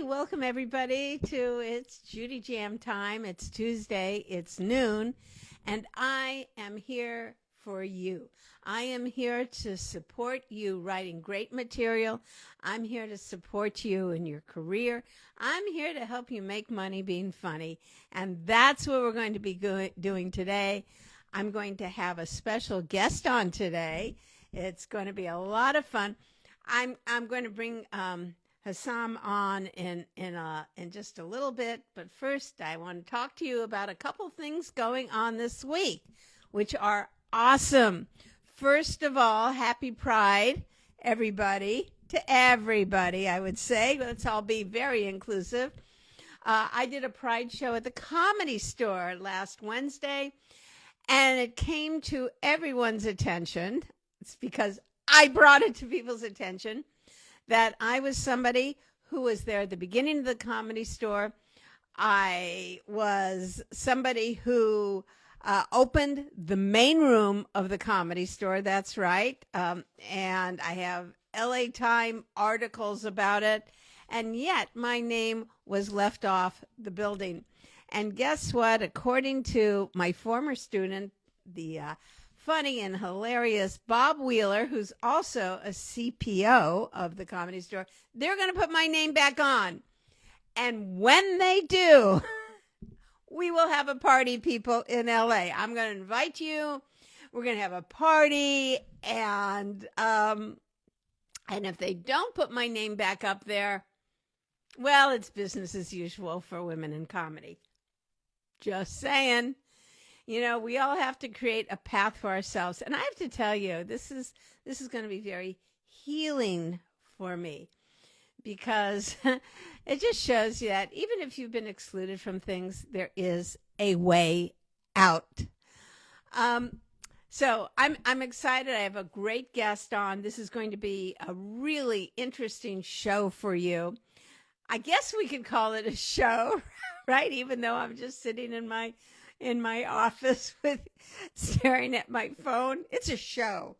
Welcome everybody to It's Judy Jam time. It's Tuesday, it's noon, and I am here for you. I am here to support you writing great material. I'm here to support you in your career. I'm here to help you make money being funny, and that's what we're going to be doing today. I'm going to have a special guest on today. It's going to be a lot of fun. I'm going to bring Hesam on in just a little bit, but first I want to talk to you about a couple things going on this week, which are awesome. First of all, happy Pride, everybody, to everybody, I would say. Let's all be very inclusive. I did a Pride show at the Comedy Store last Wednesday, and it came to everyone's attention. It's because I brought it to people's attention that I was somebody who was there at the beginning of the Comedy Store. I was somebody who opened the main room of the Comedy Store. That's right. And I have LA Time articles about it. And yet my name was left off the building. And guess what? According to my former student, the funny and hilarious Bob Wheeler, who's also a CPO of the Comedy Store, they're going to put my name back on. And when they do, we will have a party, people, in LA. I'm going to invite you. We're going to have a party. And if they don't put my name back up there, well, it's business as usual for women in comedy. Just saying. You know, we all have to create a path for ourselves. And I have to tell you, this is going to be very healing for me, because it just shows you that even if you've been excluded from things, there is a way out. So I'm excited. I have a great guest on. This is going to be a really interesting show for you. I guess we could call it a show, right? Even though I'm just sitting in my office with staring at my phone. It's a show.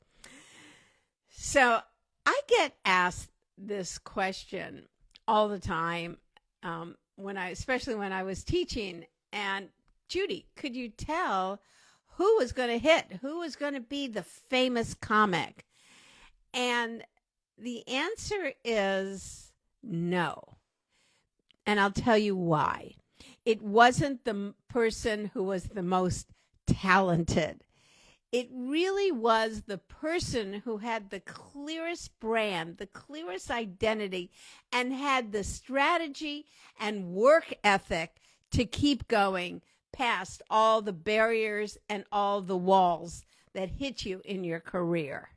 So I get asked this question all the time, especially when I was teaching. And Judy, could you tell who was going to hit? Who was going to be the famous comic? And the answer is no. And I'll tell you why. It wasn't the person who was the most talented. It really was the person who had the clearest brand, the clearest identity, and had the strategy and work ethic to keep going past all the barriers and all the walls that hit you in your career.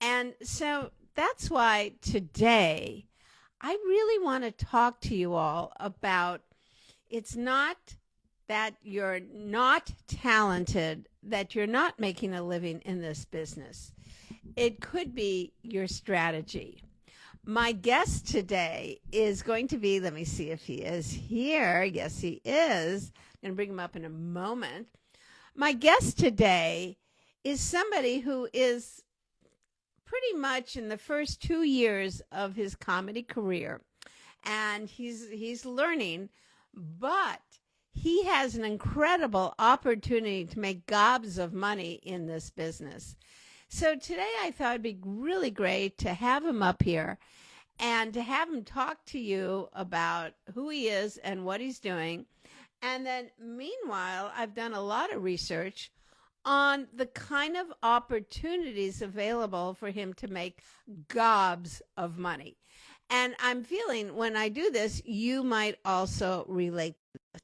And so that's why today I really want to talk to you all about, it's not that you're not talented, that you're not making a living in this business. It could be your strategy. My guest today is going to be, let me see if he is here. Yes, he is. I'm going to bring him up in a moment. My guest today is somebody who is pretty much in the first 2 years of his comedy career, and he's learning. But he has an incredible opportunity to make gobs of money in this business. So today I thought it'd be really great to have him up here and to have him talk to you about who he is and what he's doing. And then meanwhile, I've done a lot of research on the kind of opportunities available for him to make gobs of money. And I'm feeling when I do this, you might also relate to this.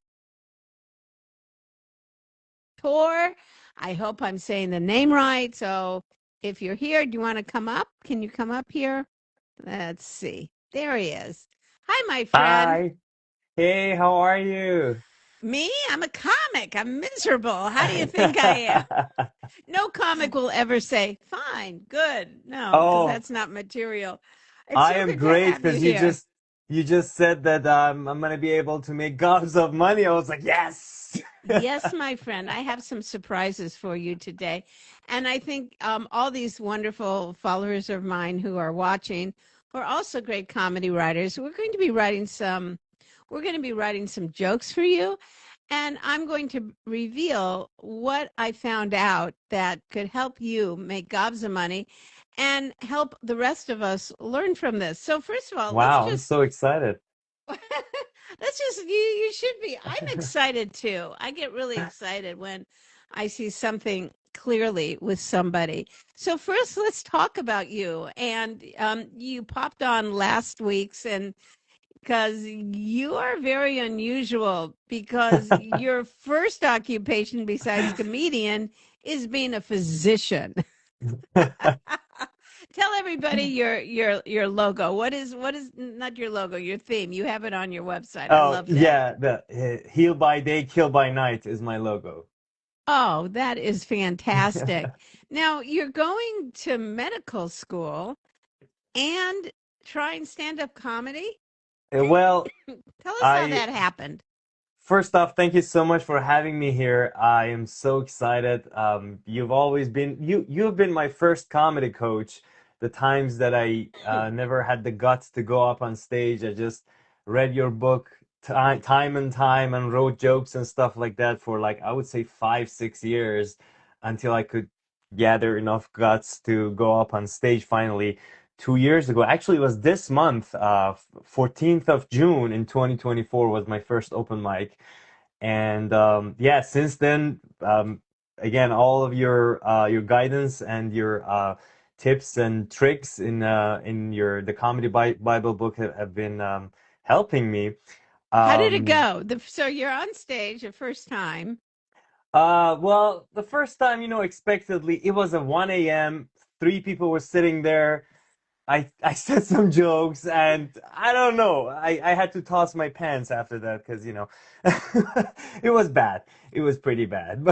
Tor, I hope I'm saying the name right. So if you're here, do you want to come up? Can you come up here? Let's see. There he is. Hi, my friend. Hi. Hey, how are you? Me? I'm a comic. I'm miserable. How do you think I am? No comic will ever say, fine, good. No, because Oh, that's not material. It's I so am good to great have you because you here. just you just said that I'm gonna be able to make gobs of money. I was like, yes. Yes, my friend, I have some surprises for you today. And I think all these wonderful followers of mine who are watching are also great comedy writers. We're going to be writing some jokes for you, and I'm going to reveal what I found out that could help you make gobs of money and help the rest of us learn from this. So first of all, let's Wow, I'm just so excited. let's just you should be. I'm excited too. I get really excited when I see something clearly with somebody. So first, let's talk about you. And you popped on last week's, and because you are very unusual, because your first occupation besides comedian is being a physician. Tell everybody your logo. What is not your logo, your theme? You have it on your website. I Oh, love that. yeah, the heal by day, kill by night is my logo. Oh, that is fantastic. Now, you're going to medical school and trying stand-up comedy? Well, Tell us how I that happened. first off, thank you so much for having me here. I am so excited. You've always been you've been my first comedy coach. The times that I never had the guts to go up on stage, I just read your book time and time and wrote jokes and stuff like that for like I would say 5, 6 years until I could gather enough guts to go up on stage finally 2 years ago. Actually, it was this month, 14th of June in 2024 was my first open mic. And yeah, since then, again, all of your guidance and your tips and tricks in your the comedy Bible book have been helping me. How did it Um, go? So you're on stage the first time. well, the first time, expectedly, it was at 1 a.m. Three people were sitting there. I said some jokes and I don't know. I had to toss my pants after that because it was bad. It was pretty bad.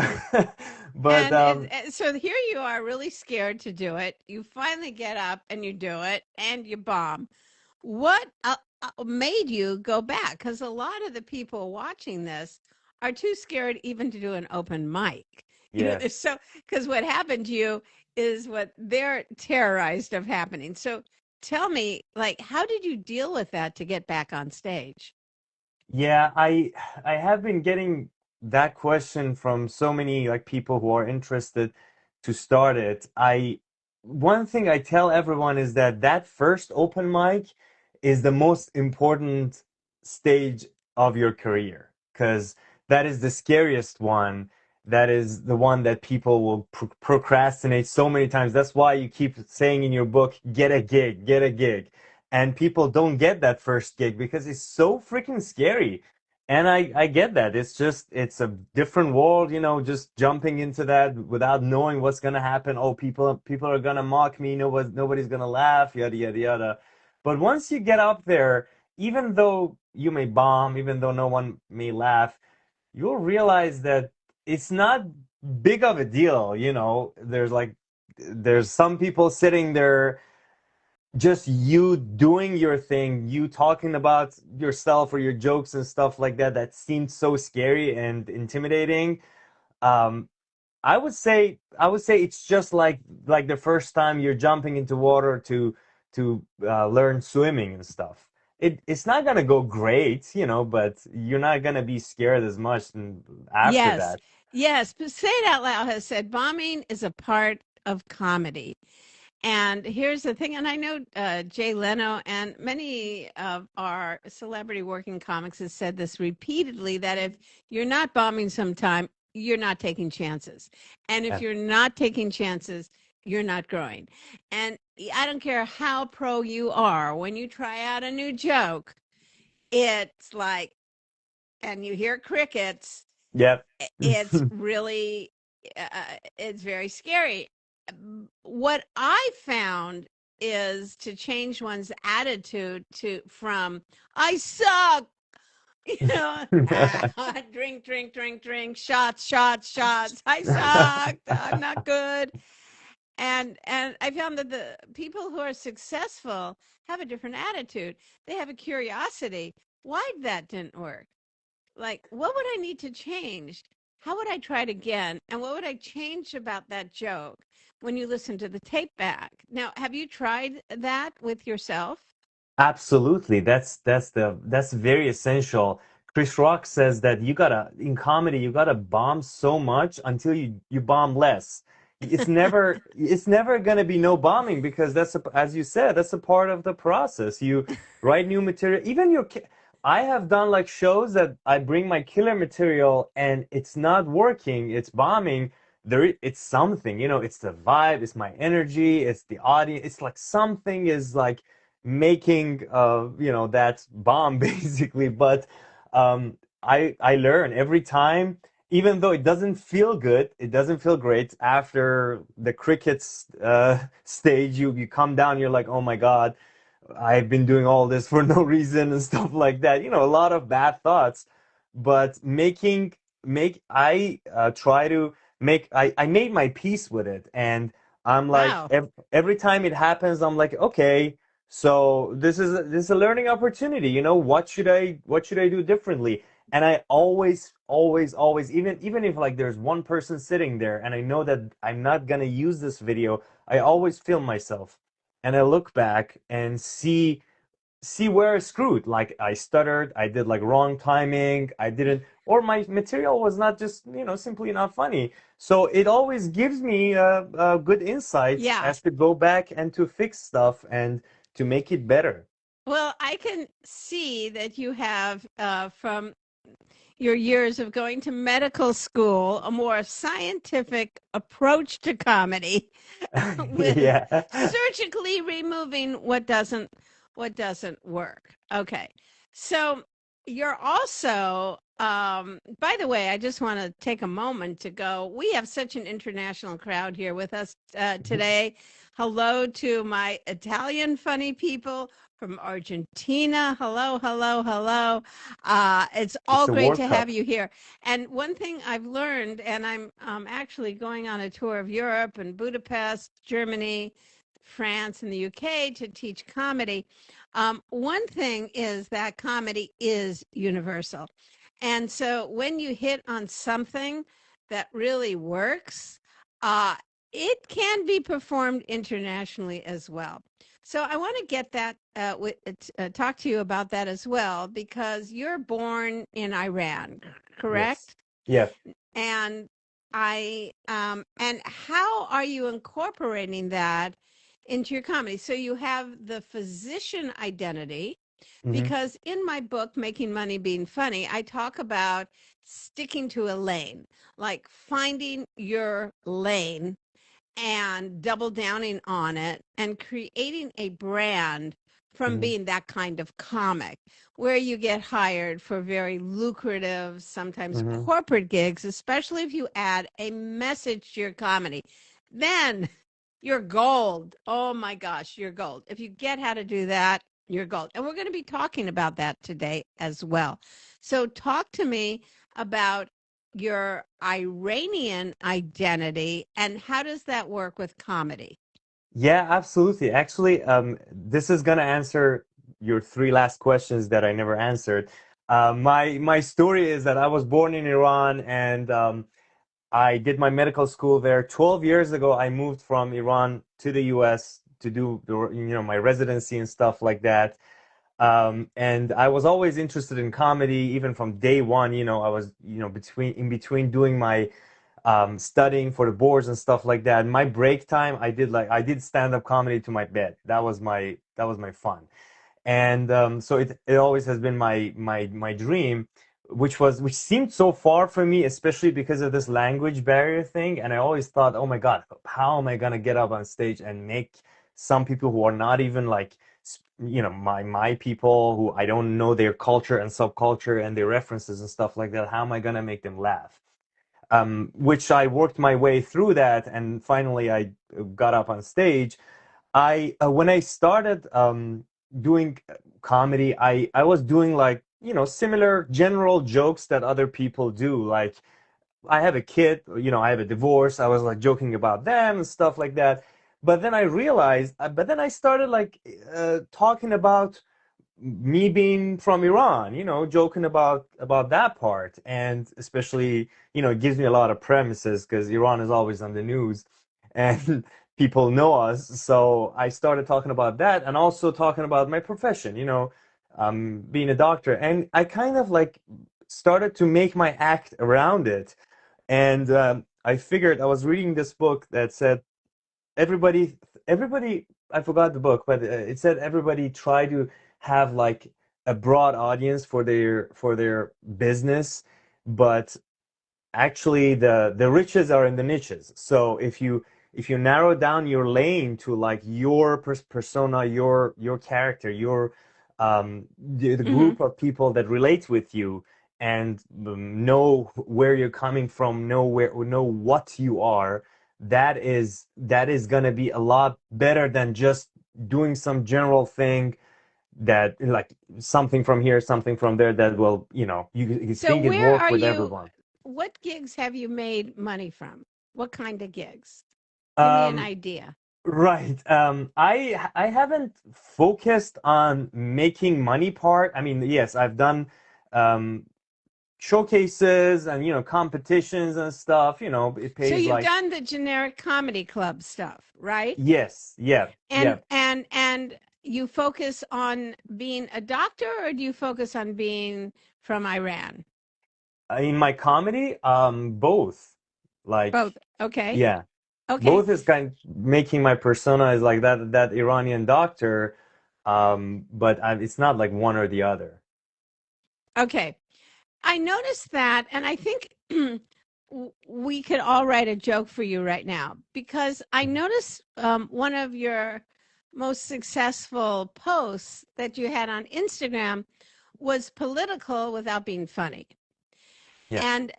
But And so here you are, really scared to do it. You finally get up and you do it, and you bomb. What made you go back? Because a lot of the people watching this are too scared even to do an open mic. They're yes. so because what happened to you is what they're terrorized of happening. So tell me, like, how did you deal with that to get back on stage? Yeah, I have been getting that question from so many like people who are interested to start it. I One thing I tell everyone is that that first open mic is the most important stage of your career because that is the scariest one. That is the one that people will procrastinate so many times. That's why you keep saying in your book, get a gig, get a gig, and people don't get that first gig because it's so freaking scary. And I get that. It's a different world, just jumping into that without knowing what's gonna happen. Oh, people are gonna mock me, nobody's gonna laugh, yada yada yada. But once you get up there, even though you may bomb, even though no one may laugh, you'll realize that it's not big of a deal, there's some people sitting there just you doing your thing, you talking about yourself or your jokes and stuff like that, that seemed so scary and intimidating. Um, I would say it's just like the first time you're jumping into water to learn swimming and stuff. It's not gonna go great, but you're not gonna be scared as much after Yes, that. yes. But Say It Out Loud has said bombing is a part of comedy. And here's the thing, and I know Jay Leno and many of our celebrity working comics has said this repeatedly that if you're not bombing sometime, you're not taking chances. And if Yeah. you're not taking chances, you're not growing. And I don't care how pro you are, when you try out a new joke, it's like, and you hear crickets, Yep. it's really it's very scary. What I found is to change one's attitude to from I suck, drink, drink, drink, drink, shots, shots, shots. I sucked. I'm not good. And I found that the people who are successful have a different attitude. They have a curiosity. Why that didn't work? Like, what would I need to change? How would I try it again? And what would I change about that joke when you listen to the tape back? Now, have you tried that with yourself? Absolutely. That's very essential. Chris Rock says that you gotta in comedy you gotta bomb so much until you bomb less. It's never gonna be no bombing because as you said, that's a part of the process. You write new material. I have done like shows that I bring my killer material and it's not working, it's bombing. It's something, it's the vibe, it's my energy, it's the audience. It's like something is like making that bomb basically. But I learn every time, even though it doesn't feel good, it doesn't feel great after the crickets stage. You come down, you're like, oh my God, I've been doing all this for no reason and stuff like that. A lot of bad thoughts. But I try to I made my peace with it. And I'm like, Wow. every time it happens, I'm like, okay, so this is a learning opportunity. What should I do differently? And I always, even if like there's one person sitting there and I know that I'm not gonna use this video, I always film myself and I look back and see where I screwed. Like I stuttered, I did like wrong timing, I didn't, or my material was not just, simply not funny. So it always gives me good insights Yeah. as to go back and to fix stuff and to make it better. Well, I can see that you have, from your years of going to medical school, a more scientific approach to comedy with Yeah. surgically removing what doesn't work. Okay. So you're also, by the way, I just want to take a moment to go. We have such an international crowd here with us today. Hello to my Italian funny people from Argentina. Hello, hello, hello. It's It's all the great World to have Cup. you here. And one thing I've learned, and I'm actually going on a tour of Europe and Budapest, Germany, France, and the UK to teach comedy. One thing is that comedy is universal. And so when you hit on something that really works, uh, it can be performed internationally as well. So I want to get that talk to you about that as well because you're born in Iran, Yes. correct? Yeah. And and how are you incorporating that into your comedy? So you have the physician identity, Hmm. because in my book, Making Money Being Funny, I talk about sticking to a lane, like finding your lane and double downing on it and creating a brand from Hmm. being that kind of comic where you get hired for very lucrative, sometimes Hmm. corporate gigs, especially if you add a message to your comedy. Then you're gold. Oh my gosh, you're gold. If you get how to do that, you're gold. And we're going to be talking about that today as well. So, talk to me about your Iranian identity and how does that work with comedy? Yeah, absolutely. Actually, this is gonna answer your three last questions that I never answered. My story is that I was born in Iran and I did my medical school there. 12 years ago, I moved from Iran to the US to do my residency and stuff like that. And I was always interested in comedy, even from day one. I was, in between doing my studying for the boards and stuff like that. My break time, I did stand-up comedy to my bed. That was my fun. And so it always has been my dream, which seemed so far from me, especially because of this language barrier thing. And I always thought, oh my God, how am I gonna get up on stage and make some people who are not even like my people, who I don't know their culture and subculture and their references and stuff like that, how am I gonna make them laugh? Which I worked my way through that, and finally I got up on stage. I When I started doing comedy, I was doing like similar general jokes that other people do. Like I have a kid, I have a divorce. I was like joking about them and stuff like that. But then I started like talking about me being from Iran, joking about that part, and especially, it gives me a lot of premises because Iran is always on the news, and people know us. So I started talking about that and also talking about my profession, being a doctor. And I kind of like started to make my act around it. And I figured I was reading this book that said everybody, I forgot the book, but it said everybody try to have like a broad audience for their business, but actually the riches are in the niches. So if you narrow down your lane to like your persona, your character, your the Hmm. group of people that relates with you, and know where you're coming from, know what you are, that is gonna be a lot better than just doing some general thing, that like something from here, something from there, that will, you So think it where work are with you? everyone. What gigs have you made money from? What kind of gigs? Give me an Um, idea. right. I haven't focused on making money part. I mean, yes, I've done um showcases and competitions and stuff. It So pays you've like, done the generic comedy club stuff, right? yes, yeah, And yeah. you focus on being a doctor, or do you focus on being from Iran? In my comedy, both. Like, Both. Okay. yeah, Okay. both is kind of making my persona is like that Iranian doctor, but it's not like one or the other. Okay. I noticed that, and I think we could all write a joke for you right now, because I noticed one of your most successful posts that you had on Instagram was political without being funny. Yeah. And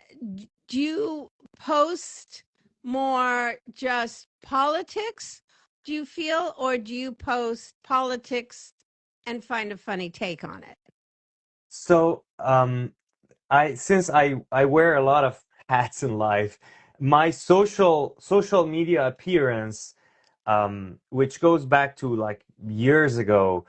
do you post more just politics, do you feel, or do you post politics and find a funny take on it? So, since I wear a lot of hats in life, my social media appearance, which goes back to like years ago,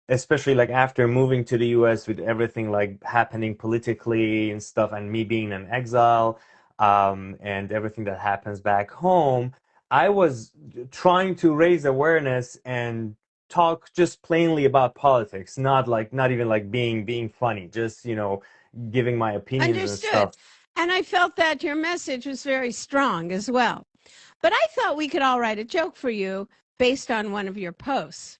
especially like after moving to the US with everything like happening politically and stuff, and me being in exile, and everything that happens back home, I was trying to raise awareness and talk just plainly about politics, not even like being funny, just giving my opinions and Understood. stuff. And I felt that your message was very strong as well. But I thought we could all write a joke for you based on one of your posts.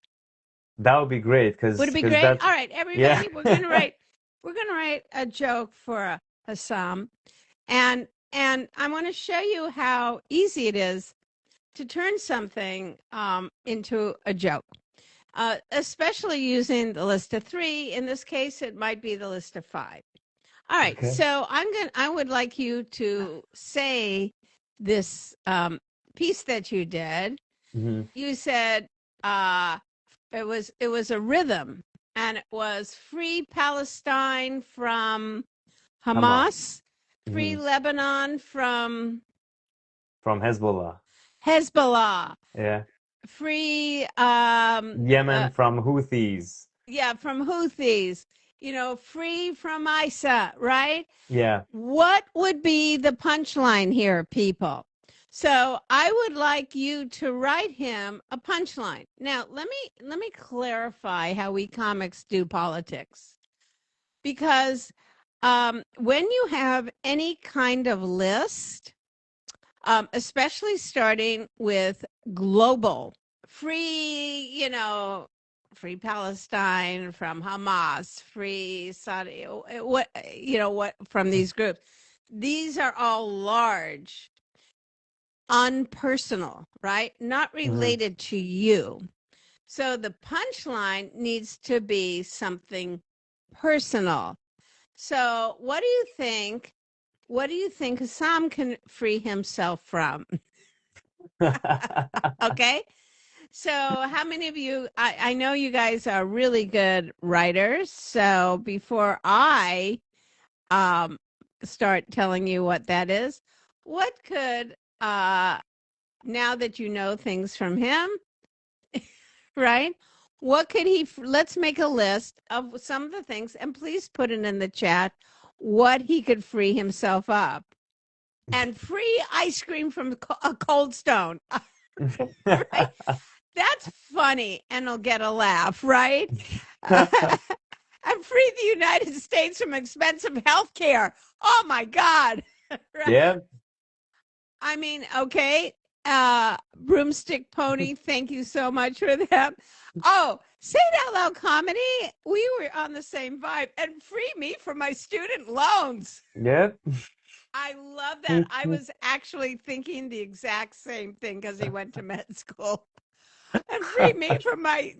That would be great, Would it be because great? that's, All right, yeah. everybody, we're gonna write a joke for Hesam, and I want to show you how easy it is to turn something into a joke. Especially using the list of three. In this case, it might be the list of five. All right, Okay. so I would like you to say this piece that you did. Hmm. You said uh, it was a rhythm, and it was free Palestine from Hamas. Hamas, free Hmm. Lebanon from From Hezbollah. Hezbollah, Yeah. free Yemen from Houthis. yeah, from Houthis, free from ISA, right? Yeah. What would be the punchline here, people? So I would like you to write him a punchline. Now, let me clarify how we comics do politics, because when you have any kind of list, especially starting with global, free, free Palestine from Hamas, free Saudi, what from these groups. These are all large, unpersonal, right? Not Hmm. related to you. So the punchline needs to be something personal. So what do you think? What do you think Sam can free himself from? Okay. So, how many of you? I know you guys are really good writers. So, before I um, start telling you what that is, what could, now that you know things from him, right? What could let's make a list of some of the things, and please put it in the chat what he could free himself up. And free ice cream from a Cold Stone. right? That's funny and it'll get a laugh, right? And free the United States from expensive health care. Oh my God. Right? Yeah. I mean, okay. Broomstick Pony, thank you so much for that. Oh, say it out loud comedy. We were on the same vibe and free me from my student loans. Yeah. I love that. I was actually thinking the exact same thing because he went to med school and free me from my,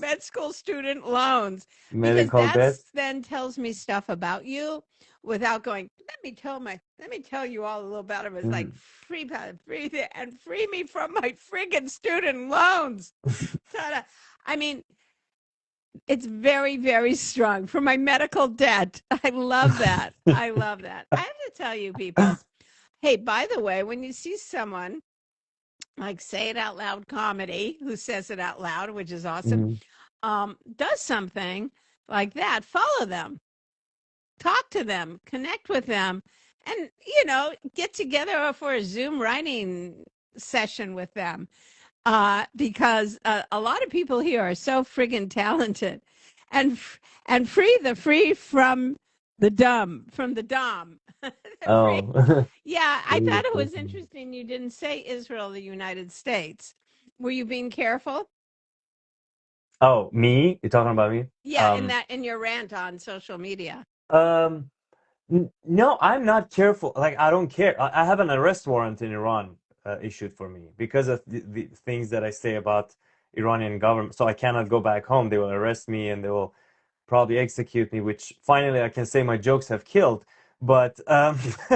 med school student loans because Medical debt. that's then tells me stuff about you without going, let me tell you all a little about it. It's like Mm. and free me from my friggin' student loans. Ta-da. I mean, it's very, very strong for my medical debt. I love that. I love that. I have to tell you, people, hey, by the way, when you see someone like Say It Out Loud Comedy, who says it out loud, which is awesome, Mm. does something like that, follow them, talk to them, connect with them, and, get together for a Zoom writing session with them. Because a lot of people here are so friggin' talented and, and free from the dumb, from the dumb. Free. Oh. Yeah, I Really thought it was freaking- interesting you didn't say Israel, the United States. Were you being careful? Oh, me? You're talking about me? Yeah, in your rant on social media. Um, no, I'm not careful. Like, I don't care. I have an arrest warrant in Iran issued for me because of the things that I say about Iranian government. So I cannot go back home. They will arrest me and they will probably execute me, which finally I can say my jokes have killed. But but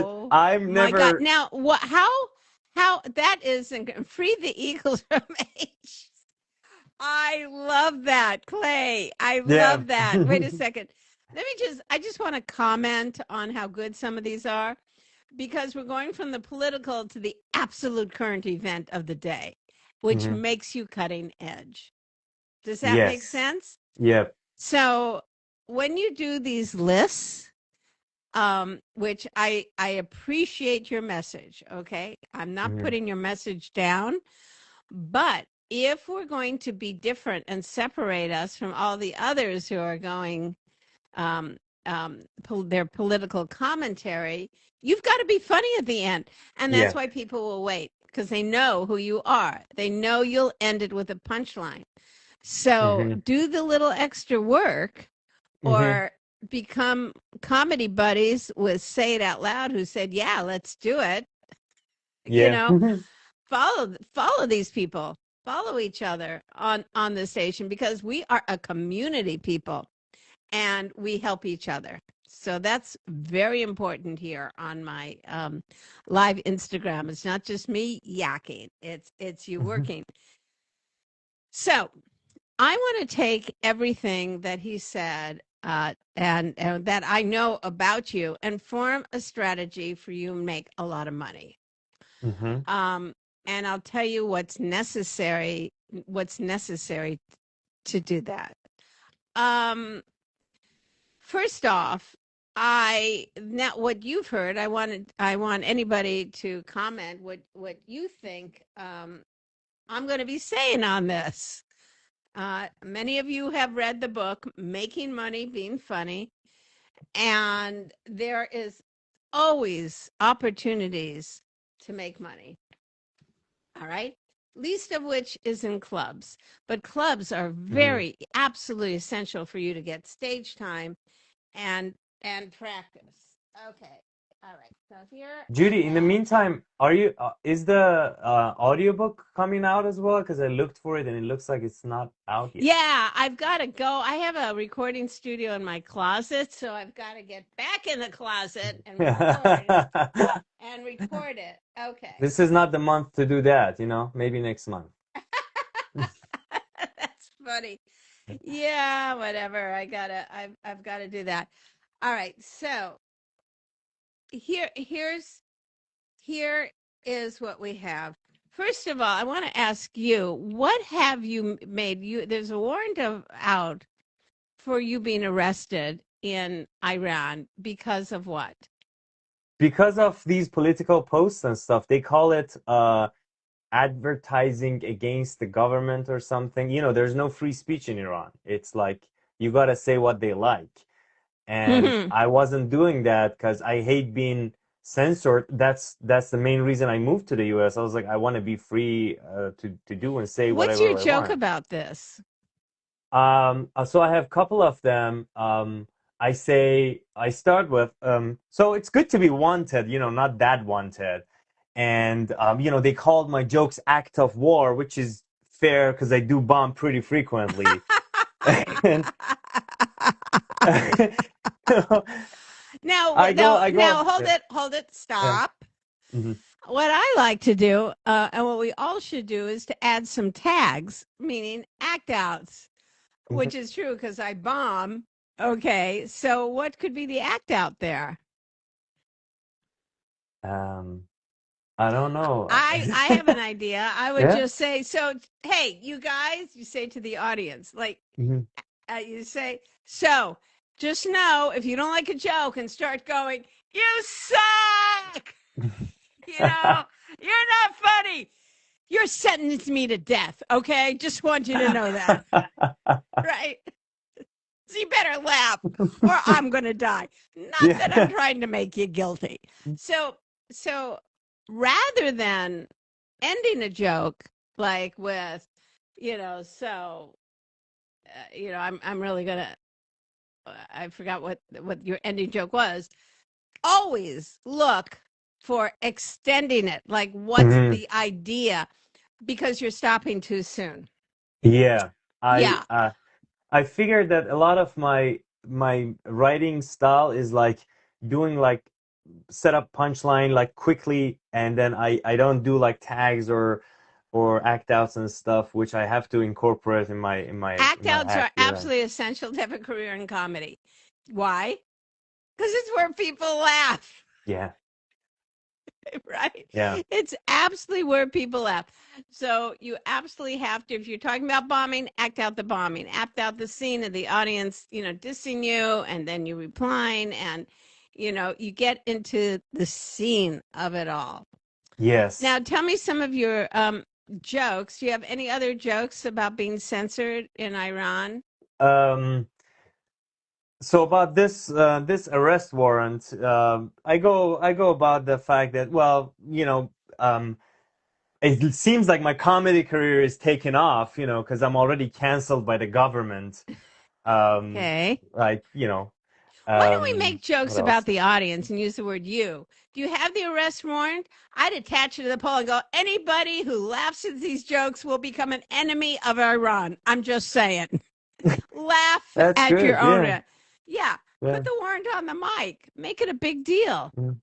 Oh I'm my God! never. Now, what? How that is free the eagles from H. I love that, Clay. I Yeah. love that. Wait a second. I just want to comment on how good some of these are because we're going from the political to the absolute current event of the day, which Hmm. makes you cutting edge. Does that make Yes. sense? Yep. So when you do these lists, which I appreciate your message, okay? I'm not Hmm. putting your message down, but if we're going to be different and separate us from all the others who are going um, their political commentary, you've got to be funny at the end. And that's Yeah. why people will wait because they know who you are. They know you'll end it with a punchline. So Hmm. do the little extra work Hmm. or become comedy buddies with Say It Out Loud, who said, yeah, let's do it. You Yeah. know, follow these people, follow each other on the station because we are a community, people, and we help each other. So that's very important here on my live Instagram. It's not just me yakking; it's you working. So I want to take everything that he said and that I know about you and form a strategy for you to make a lot of money. Hmm. Um, and I'll tell you what's necessary to do that. Um, First off, I now what you've heard. I want anybody to comment what you think. I'm going to be saying on this. Many of you have read the book Making Money Being Funny, and there is always opportunities to make money. All right. Least of which is in clubs, but clubs are Hmm. very absolutely essential for you to get stage time and practice. Okay. All right. So here I Judy, in the have. meantime, is the audiobook coming out as well? Because I looked for it and it looks like it's not out yet. Yeah, I've got to go. I have a recording studio in my closet, so I've got to get back in the closet and record it. Okay. This is not the month to do that, maybe next month. That's funny. Yeah, whatever. I've got to do that. All right. So, here's here is what we have. First of all, I want to ask you, what have you made? There's a warrant out for you being arrested in Iran because of what? because of these political posts and stuff, they call it advertising against the government or something. There's no free speech in Iran. It's like you gotta say what they like. And Mhm. I wasn't doing that because I hate being censored. That's the main reason I moved to the US. I was like, I want to be free to do and say What's your whatever I joke want. about this? So I have a couple of them. I start with, so it's good to be wanted, not that wanted. And, they called my jokes act of war, which is fair because I do bomb pretty frequently. And Now, I go, I now, go, hold it, yeah. stop. Hmm. What I like to do, and what we all should do, is to add some tags, meaning act outs, which is true because I bomb. Okay, so what could be the act out there? Um, I don't know. I have an idea. I would Yeah. just say, so hey, you guys, you say to the audience, like Mhm. you say, so just know if you don't like a joke and start going, you suck. You're not funny. You're sentencing me to death. Okay, just want you to know that, right? So you better laugh, or I'm gonna die. Not that I'm Yeah. trying to make you guilty. So, so rather than ending a joke like with, so, I'm really gonna. I forgot what your ending joke was. Always look for extending it. Like, what's Mhm. the idea? Because you're stopping too soon. Yeah. I Yeah. uh I figured that a lot of my writing style is like doing like set up punchline like quickly, and then I don't do like tags or act outs and stuff, which I have to incorporate in my in my Act in my outs are act. Yeah. absolutely essential to have a career in comedy. Why? Because it's where people laugh. Yeah. Right? Yeah. It's absolutely where people laugh. So you absolutely have to, if you're talking about bombing, act out the bombing, act out the scene of the audience, dissing you, and then you replying, and you get into the scene of it all. Yes. Now, tell me some of your jokes. Do you have any other jokes about being censored in Iran? Um So about this arrest warrant, I go about the fact that, well, it seems like my comedy career is taken off, because I'm already canceled by the government. Okay. Like, Why don't we make what jokes about else? the audience and use the word you? Do you have the arrest warrant? I'd attach it to the poll and go, anybody who laughs at these jokes will become an enemy of Iran. I'm just saying. Laugh That's at your good. own. Yeah. Yeah. Put Yeah. the warrant on the mic. Make it a big deal, Mm.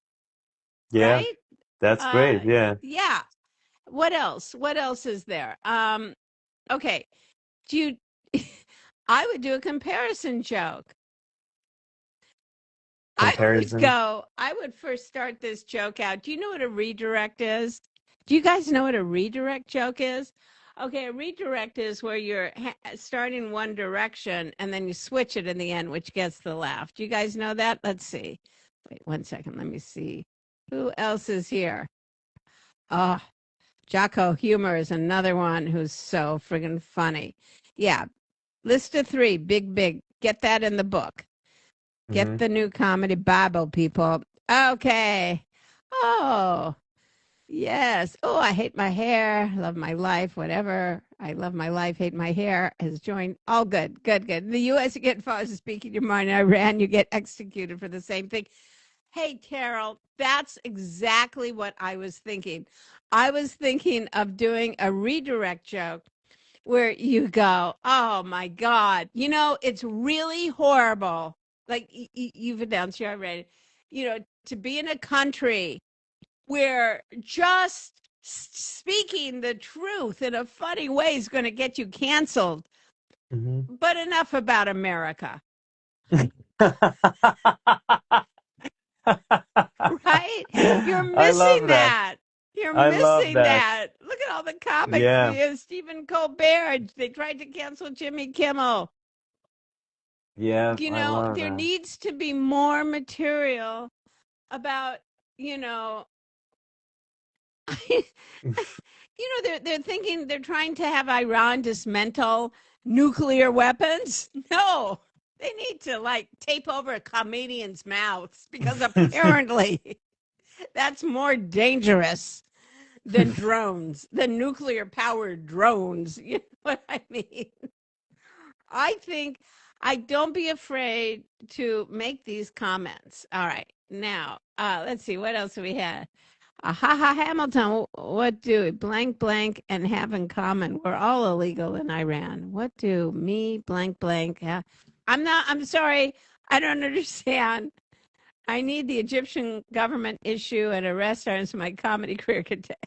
Yeah. right? That's Uh great. Yeah. yeah. What else? What else is there? Okay. Do you I would do a comparison joke. Comparison. I would first start this joke out. Do you know what a redirect is? Do you guys know what a redirect joke is? Okay, a redirect is where you're starting one direction and then you switch it in the end, which gets the laugh. Do you guys know that? Let's see. Wait 1 second. Let me see. Who else is here? Oh, Jocko Humor is another one who's so friggin' funny. Yeah, list of three, big, big. Get that in the book. Get Hmm. the new comedy Bible, people. Okay. Oh, yes. Oh, I hate my hair. Love my life. Whatever. I love my life. Hate my hair. Has joined. All good. Good. Good. In the U.S., you get false speaking your mind. In Iran, you get executed for the same thing. Hey, Carol, that's exactly what I was thinking. I was thinking of doing a redirect joke where you go, oh my God, it's really horrible. Like you've announced you're already, to be in a country where just speaking the truth in a funny way is going to get you canceled. Hmm. But enough about America, right? You're I missing love that. that. You're I love missing that. that. Look at all the comics. Yeah. Stephen Colbert. They tried to cancel Jimmy Kimmel. Yeah. I love There that. needs to be more material about you know, they're thinking they're trying to have Iran dismantle nuclear weapons. No, they need to like tape over comedians' mouths because apparently that's more dangerous than drones, than nuclear powered drones. You know what I mean? I think I don't be afraid to make these comments. All right. Now, let's see what else we had. Ha ha Hamilton, what do blank blank and have in common? We're all illegal in Iran. What do me blank blank have? I'm sorry. I don't understand. I need the Egyptian government issue and arrest warrants so my comedy career could take.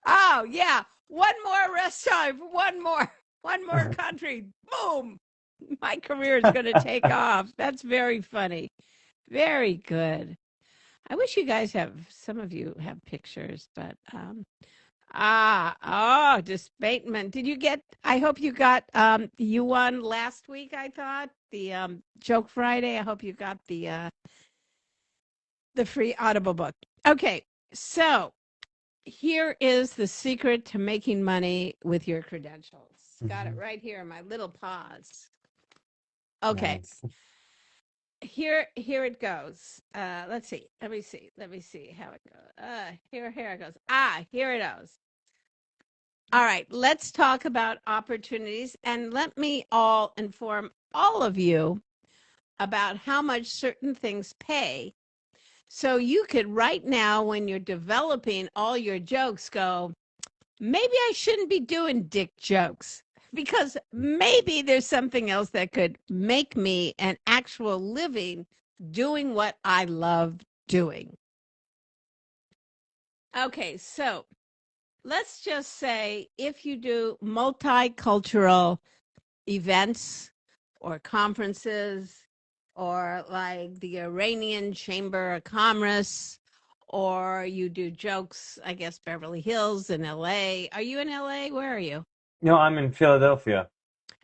Oh, yeah. One more arrest time. One more. One more country. Boom. My career is going to take off. That's very funny. Very good. I wish you guys have, some of you have pictures, but, disbatement. Did you get, I hope you got, you won last week, I thought, the Joke Friday. I hope you got the free Audible book. Okay, so here is the secret to making money with your credentials. Got it right here in my little paws. Okay. Nice. Here it goes. Let's see. Let me see how it goes. Here it goes. Here it goes. All right, let's talk about opportunities and let me all inform all of you about how much certain things pay. So you could right now, when you're developing all your jokes, go, maybe I shouldn't be doing dick jokes because maybe there's something else that could make me an actual living doing what I love doing. Okay, so let's just say if you do multicultural events or conferences or like the Iranian Chamber of Commerce, or you do jokes, I guess, Beverly Hills in LA. Are you in LA? Where are you? No, I'm in Philadelphia.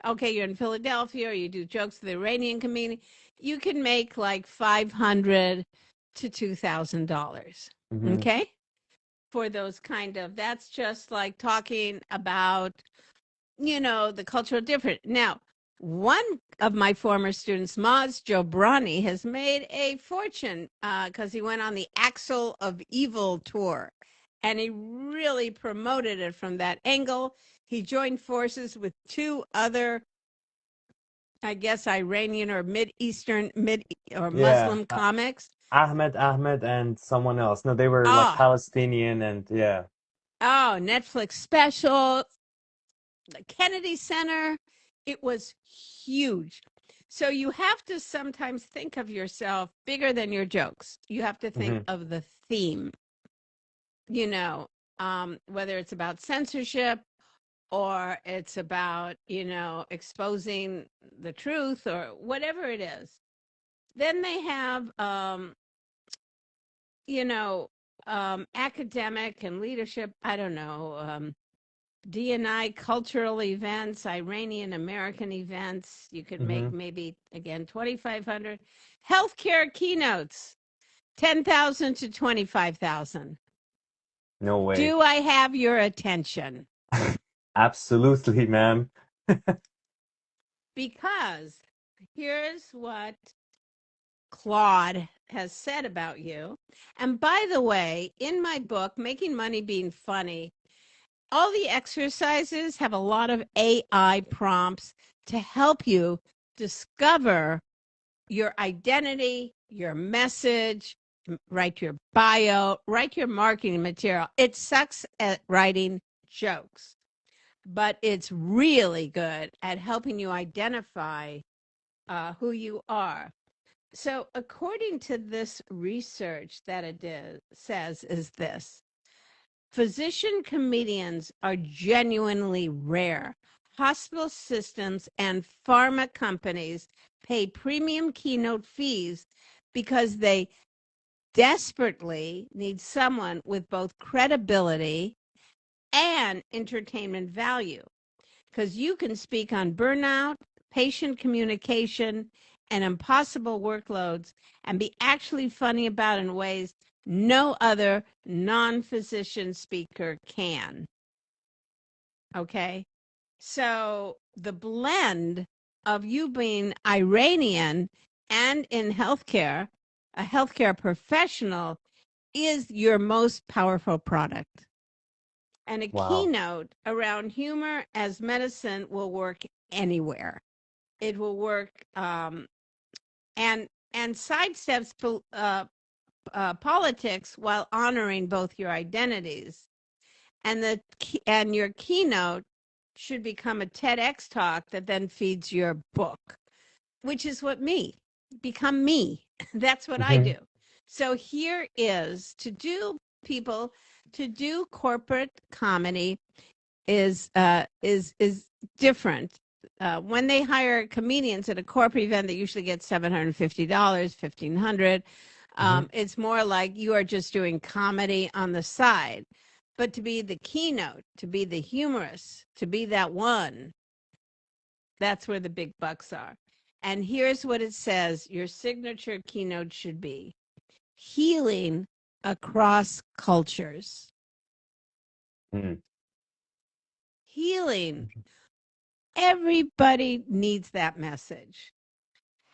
Okay, you're in Philadelphia, or you do jokes for the Iranian community. You can make like $500 to $2,000. Hmm. Okay? For those kind of, that's just like talking about, the cultural difference. Now, one of my former students, Maz Jobrani, has made a fortune because he went on the Axle of Evil tour and he really promoted it from that angle. He joined forces with two other, I guess, Iranian or Yeah, Muslim comics. Ahmed and someone else. No, they were like Oh, Palestinian and yeah. Netflix special, the Kennedy Center. It was huge. So you have to sometimes think of yourself bigger than your jokes. You have to think Hmm. of the theme, whether it's about censorship or it's about, exposing the truth or whatever it is. Then they have, academic and leadership, I don't know, D&I cultural events, Iranian American events. You could make Hmm. maybe again 2,500. Healthcare keynotes, 10,000 to 25,000. No way. Do I have your attention? Absolutely, ma'am. Because here's what Claude has said about you. And by the way, in my book, Making Money Being Funny, all the exercises have a lot of AI prompts to help you discover your identity, your message, write your bio, write your marketing material. It sucks at writing jokes, but it's really good at helping you identify who you are. So, according to this research that says is this: physician comedians are genuinely rare. Hospital systems and pharma companies pay premium keynote fees because they desperately need someone with both credibility and entertainment value. Because you can speak on burnout, patient communication, and impossible workloads and be actually funny about in ways no other non-physician speaker can. Okay? So the blend of you being Iranian and in healthcare, a healthcare professional, is your most powerful product. And a Wow. keynote around humor as medicine will work anywhere. It will work, and sidesteps politics while honoring both your identities. And and your keynote should become a TEDx talk that then feeds your book, which is what become me. That's what I Hmm. do. So here is people to do corporate comedy is different. When they hire comedians at a corporate event, they usually get $750, 1,500. Hmm. It's more like you are just doing comedy on the side. But to be the keynote, to be the humorous, to be that one, that's where the big bucks are. And here's what it says your signature keynote should be: healing across cultures. Mm. Healing. Everybody needs that message.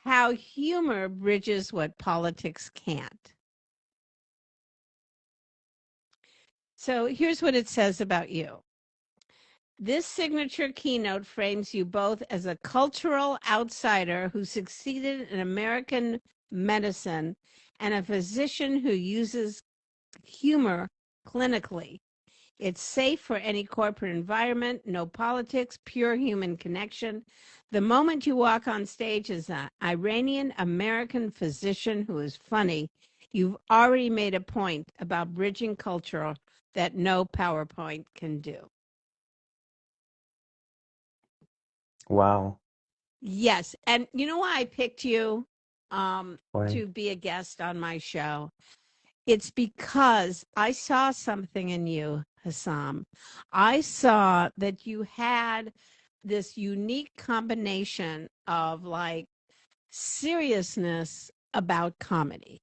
How humor bridges what politics can't. So here's what it says about you. This signature keynote frames you both as a cultural outsider who succeeded in American medicine and a physician who uses humor clinically. It's safe for any corporate environment, no politics, pure human connection. The moment you walk on stage as an Iranian American physician who is funny, you've already made a point about bridging culture that no PowerPoint can do. Wow. Yes. And you know why I picked you Why? to be a guest on my show? It's because I saw something in you, Hesam. I saw that you had this unique combination of like seriousness about comedy,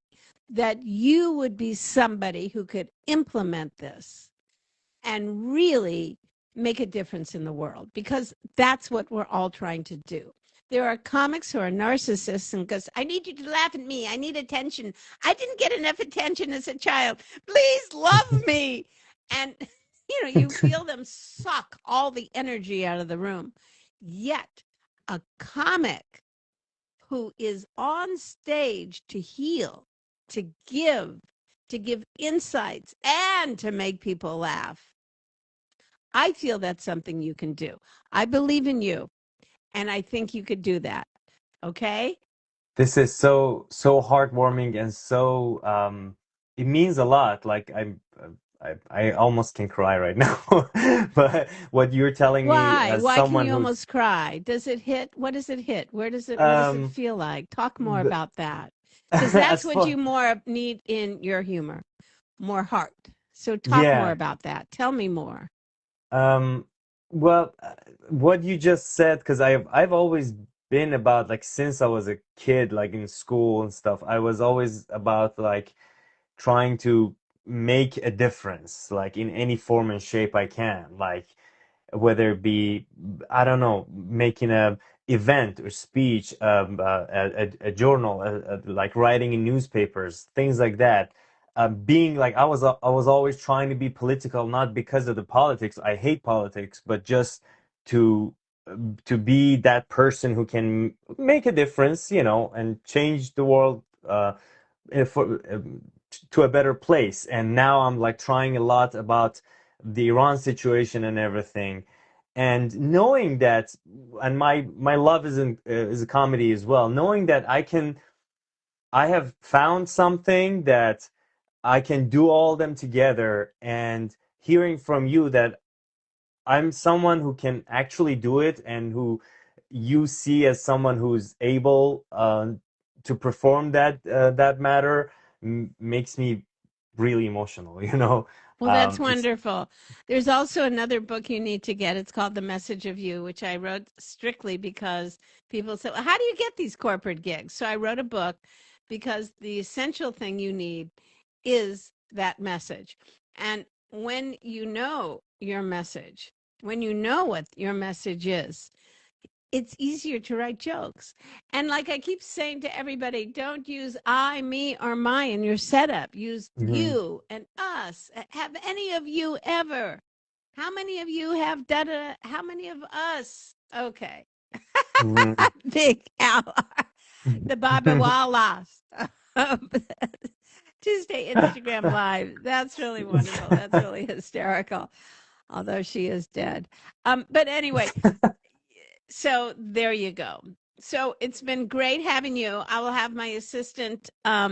that you would be somebody who could implement this and really make a difference in the world, because that's what we're all trying to do. There are comics who are narcissists and goes, I need you to laugh at me. I need attention. I didn't get enough attention as a child. Please love me. And you feel them suck all the energy out of the room. Yet a comic who is on stage to heal, to give insights and to make people laugh. I feel that's something you can do. I believe in you, and I think you could do that. Okay? This is so heartwarming and so it means a lot. Like I almost can cry right now. But what you're telling me Why? as Why can someone you who's almost cry? Does it hit? What does it hit? What does it um feel like? Talk more the, about that. Because that's as what far you more need in your humor, more heart. So talk more yeah. about that. Tell me more. Um, well, what you just said, because I've always been about like since I was a kid, like in school and stuff, I was always about like trying to make a difference, like in any form and shape I can, like whether it be, I don't know, making a event or speech, a journal, like writing in newspapers, things like that. Being like I was always trying to be political, not because of the politics. I hate politics, but just to to be that person who can make a difference, and change the world for to a better place. And now I'm like trying a lot about the Iran situation and everything, and knowing that, and my love is a comedy as well. Knowing that I have found something that I can do all of them together, and hearing from you that I'm someone who can actually do it and who you see as someone who's able to perform that matter makes me really emotional, you know. Well, that's It's wonderful. There's also another book you need to get. It's called The Message of You, which I wrote strictly because people said, well, how do you get these corporate gigs? So I wrote a book because the essential thing you need is that message. And when you know your message, when you know what your message is, it's easier to write jokes. And like I keep saying to everybody, don't use I, me, or my in your setup. Use Mhm. you and us. Have any of you ever? How many of you have done it? How many of us? Okay. Mhm. Big Al. The Baba Wallace. Tuesday Instagram Live. That's really wonderful. That's really hysterical, although she is dead. But anyway, so there you go. So it's been great having you. I will have my assistant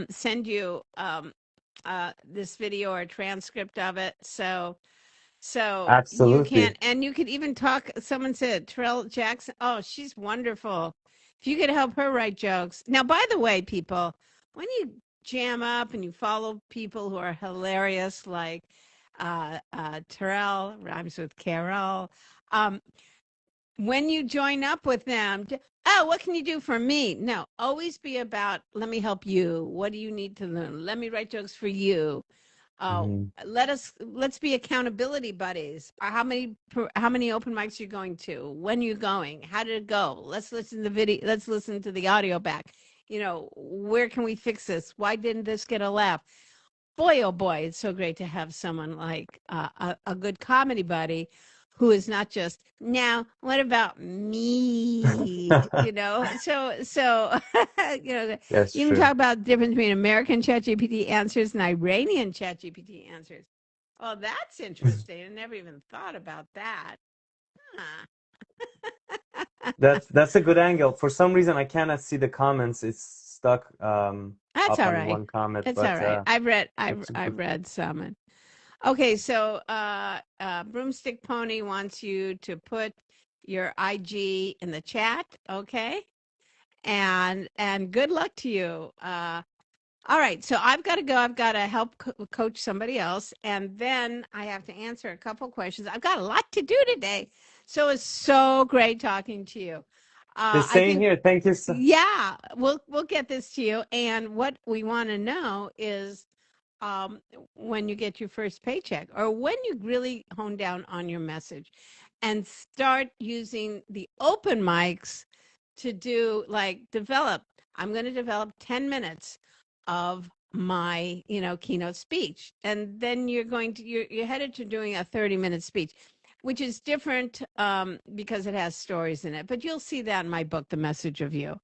send you this video or a transcript of it. So you can, Absolutely. and you could even talk. Someone said Terrell Jackson. Oh, she's wonderful. If you could help her write jokes. Now, by the way, people, when you jam up and you follow people who are hilarious, like Terrell rhymes with Carol. Um, when you join up with them, oh, what can you do for me? No, always be about, let me help you. What do you need to learn? Let me write jokes for you. Oh, Mhm. let's be accountability buddies. How many open mics you're going to? When you're going? How did it go? Let's listen to the video. Let's listen to the audio back. You know, where can we fix this? Why didn't this get a laugh? Boy, oh boy, it's so great to have someone like a good comedy buddy who is not just now. What about me? You know, so you know, That's you can true. talk about the difference between American ChatGPT answers and Iranian ChatGPT answers. Well, that's interesting. I never even thought about that. Huh. That's a good angle. For some reason, I cannot see the comments. It's stuck That's up all on right. one comment, It's all but right. I've read that's a I've good. read some. Okay, so Broomstick Pony wants you to put your IG in the chat, okay? And good luck to you. All right, so I've got to go. I've got to help coach somebody else, and then I have to answer a couple questions. I've got a lot to do today, so it's so great talking to you. The I same think, here. Thank you so. yeah, we'll get this to you. And what we want to know is um, when you get your first paycheck or when you really hone down on your message and start using the open mics to do like develop. I'm going to develop 10 minutes of my, keynote speech. And then you're headed to doing a 30-minute speech, which is different because it has stories in it. But you'll see that in my book, The Message of You.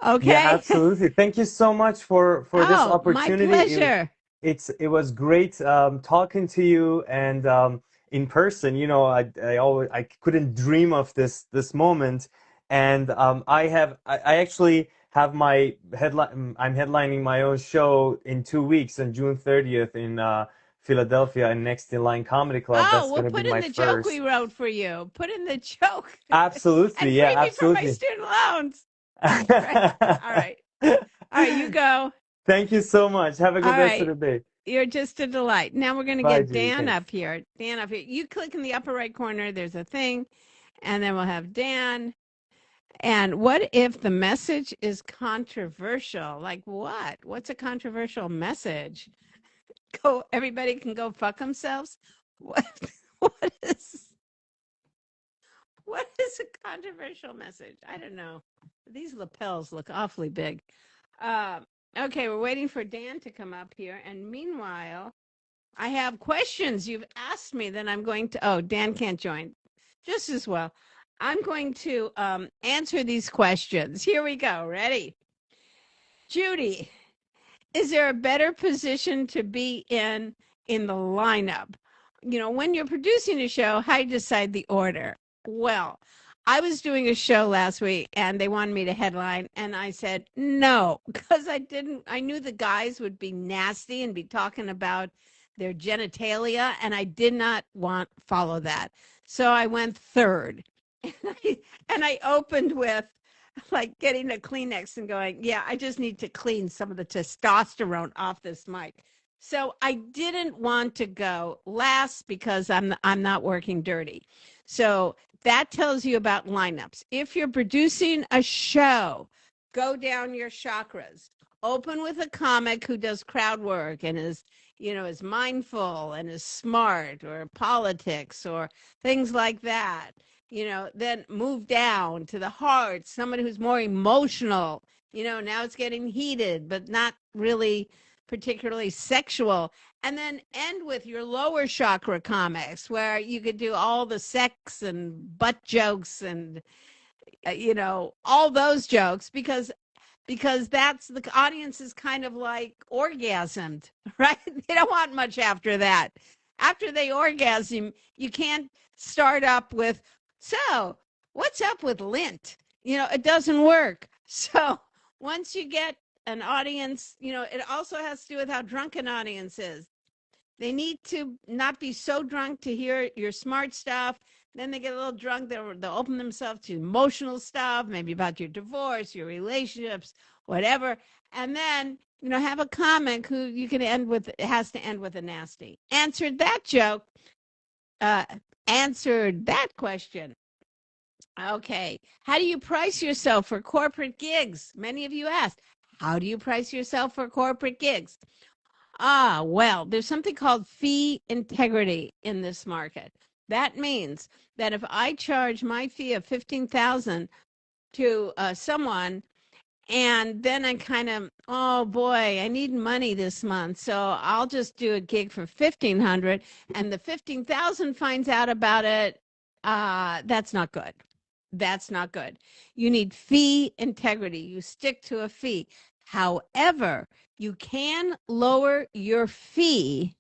Yeah, Okay. absolutely. Thank you so much for this Oh, my opportunity. pleasure. It was great talking to you and in person. You know, I couldn't dream of this moment, and I actually have my headline. I'm headlining my own show in 2 weeks on June 30th in Philadelphia and Next in Line Comedy Club. Oh, That's we'll gonna be put in my the joke we first. wrote for you. Put in the joke Absolutely, and yeah, free me from my absolutely. student loans. Right. All right. All right, you go. Thank you so much. Have a All good rest of right. the day. You're just a delight. Now we're going to Bye, get Judy. Dan Thanks. up here. Dan up here. You click in the upper right corner, there's a thing, and then we'll have Dan. And what if the message is controversial? Like what? What's a controversial message? Go, everybody can go fuck themselves? What, what is What is a controversial message? I don't know. These lapels look awfully big. Uh, okay, we're waiting for Dan to come up here. And meanwhile, I have questions you've asked me that I'm going to. Oh, Dan can't join. Just as well. I'm going to answer these questions. Here we go. Ready? Judy, is there a better position to be in the lineup? When you're producing a show, how do you decide the order? Well, I was doing a show last week and they wanted me to headline and I said no because I knew the guys would be nasty and be talking about their genitalia and I did not want follow that. So I went third. And I opened with like getting a Kleenex and going, yeah, I just need to clean some of the testosterone off this mic. So I didn't want to go last because I'm not working dirty. So that tells you about lineups. If you're producing a show, go down your chakras. Open with a comic who does crowd work and is mindful and is smart, or politics or things like that. Then move down to the heart, someone who's more emotional. Now it's getting heated, but not really particularly sexual. And then end with your lower chakra comics, where you could do all the sex and butt jokes and all those jokes, because that's the audience is kind of like orgasmed, right? They don't want much after that. After they orgasm, you can't start up with, so what's up with lint? It doesn't work. So once you get an audience, it also has to do with how drunk an audience is. They need to not be so drunk to hear your smart stuff. Then they get a little drunk. They'll open themselves to emotional stuff, maybe about your divorce, your relationships, whatever. And then, have a comic who you can end with, it has to end with a nasty. Answered that joke, uh, answered that question. Okay. How do you price yourself for corporate gigs? Many of you asked, how do you price yourself for corporate gigs? Well, there's something called fee integrity in this market. That means that if I charge my fee of 15,000 to someone, and then I kind of, oh boy, I need money this month, so I'll just do a gig for 1,500, and the 15,000 finds out about it. That's not good. That's not good. You need fee integrity. You stick to a fee. However, you can lower your fee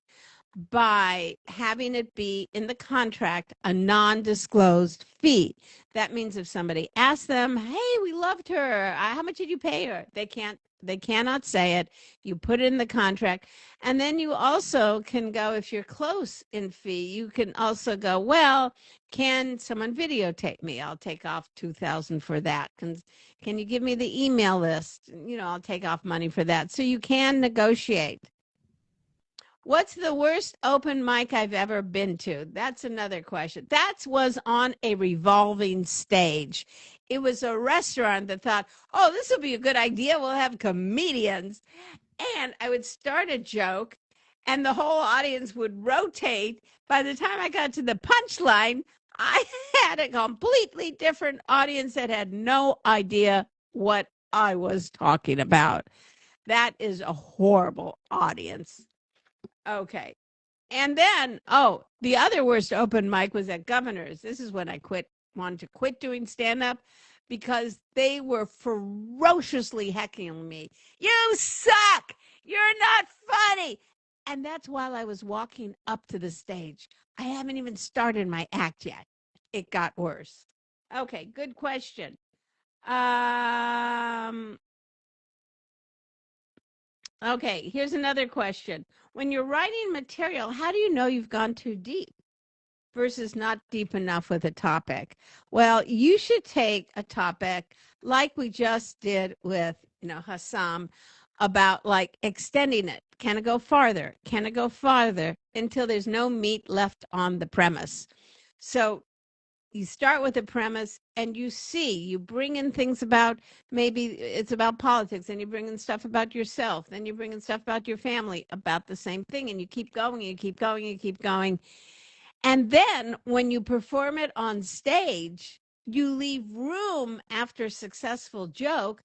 by having it be in the contract a non-disclosed fee. That means if somebody asks them, "Hey, we loved her. How much did you pay her?" They cannot say it. You put it in the contract. And then you also can go, if you're close in fee, you can also go, well, can someone videotape me? I'll take off 2,000 for that. Can you give me the email list? I'll take off money for that. So you can negotiate. What's the worst open mic I've ever been to? That's another question. That was on a revolving stage. It was a restaurant that thought, oh, this will be a good idea. We'll have comedians. And I would start a joke, and the whole audience would rotate. By the time I got to the punchline, I had a completely different audience that had no idea what I was talking about. That is a horrible audience. Okay. And then, the other worst open mic was at Governor's. This is when I wanted to quit doing stand up, because they were ferociously heckling me. You suck. You're not funny. And that's while I was walking up to the stage. I haven't even started my act yet. It got worse. Okay, good question. Okay, here's another question. When you're writing material, how do you know you've gone too deep versus not deep enough with a topic? Well, you should take a topic like we just did with, Hesam, about like extending it. Can it go farther? Can it go farther until there's no meat left on the premise? So you start with a premise, and you bring in things about, maybe it's about politics, and you bring in stuff about yourself, then you bring in stuff about your family about the same thing, and you keep going, you keep going, you keep going. And then when you perform it on stage, you leave room after a successful joke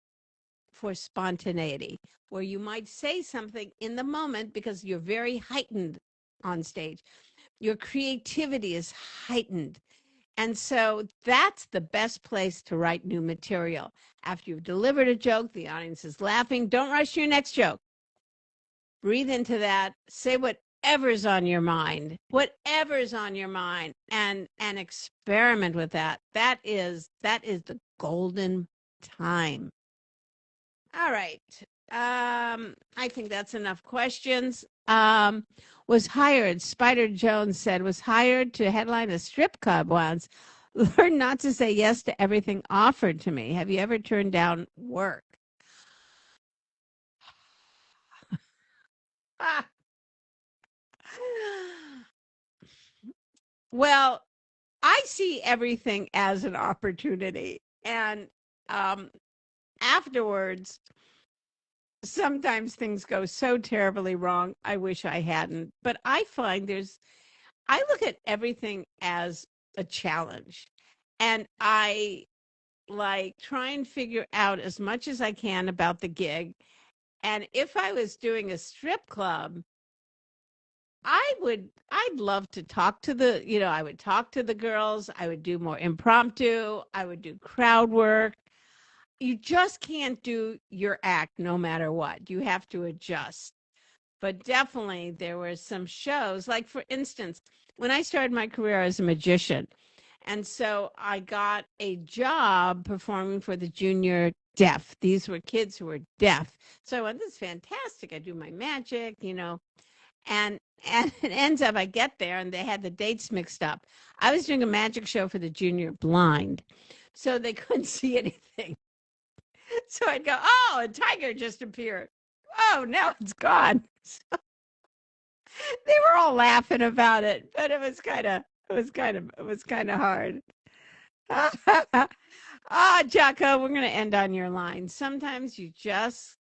for spontaneity, where you might say something in the moment because you're very heightened on stage. Your creativity is heightened. And so that's the best place to write new material. After you've delivered a joke, the audience is laughing. Don't rush your next joke. Breathe into that. Say whatever's on your mind, and experiment with that. That is the golden time. All right. I think that's enough questions. Was hired, Spider Jones said, was hired to headline a strip club once. Learn not to say yes to everything offered to me. Have you ever turned down work? Well, I see everything as an opportunity. And um, afterwards, sometimes things go so terribly wrong. I wish I hadn't. But I find I look at everything as a challenge. And I like try and figure out as much as I can about the gig. And if I was doing a strip club, I'd love to talk to I would talk to the girls. I would do more impromptu. I would do crowd work. You just can't do your act no matter what. You have to adjust. But definitely there were some shows, like for instance, when I started my career as a magician, and so I got a job performing for the junior deaf. These were kids who were deaf. So I went, this is fantastic. I do my magic. And it ends up I get there and they had the dates mixed up. I was doing a magic show for the junior blind. So they couldn't see anything. So I'd go, "Oh, a tiger just appeared. Oh, now it's gone." They were all laughing about it, but it was kind of hard. Ah, Jocko, we're going to end on your line. Sometimes you just,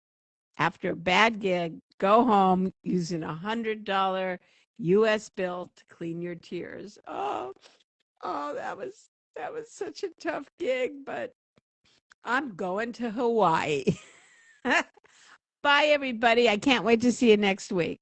after a bad gig, go home using $100 US bill to clean your tears. Oh, that was such a tough gig, but I'm going to Hawaii. Bye, everybody. I can't wait to see you next week.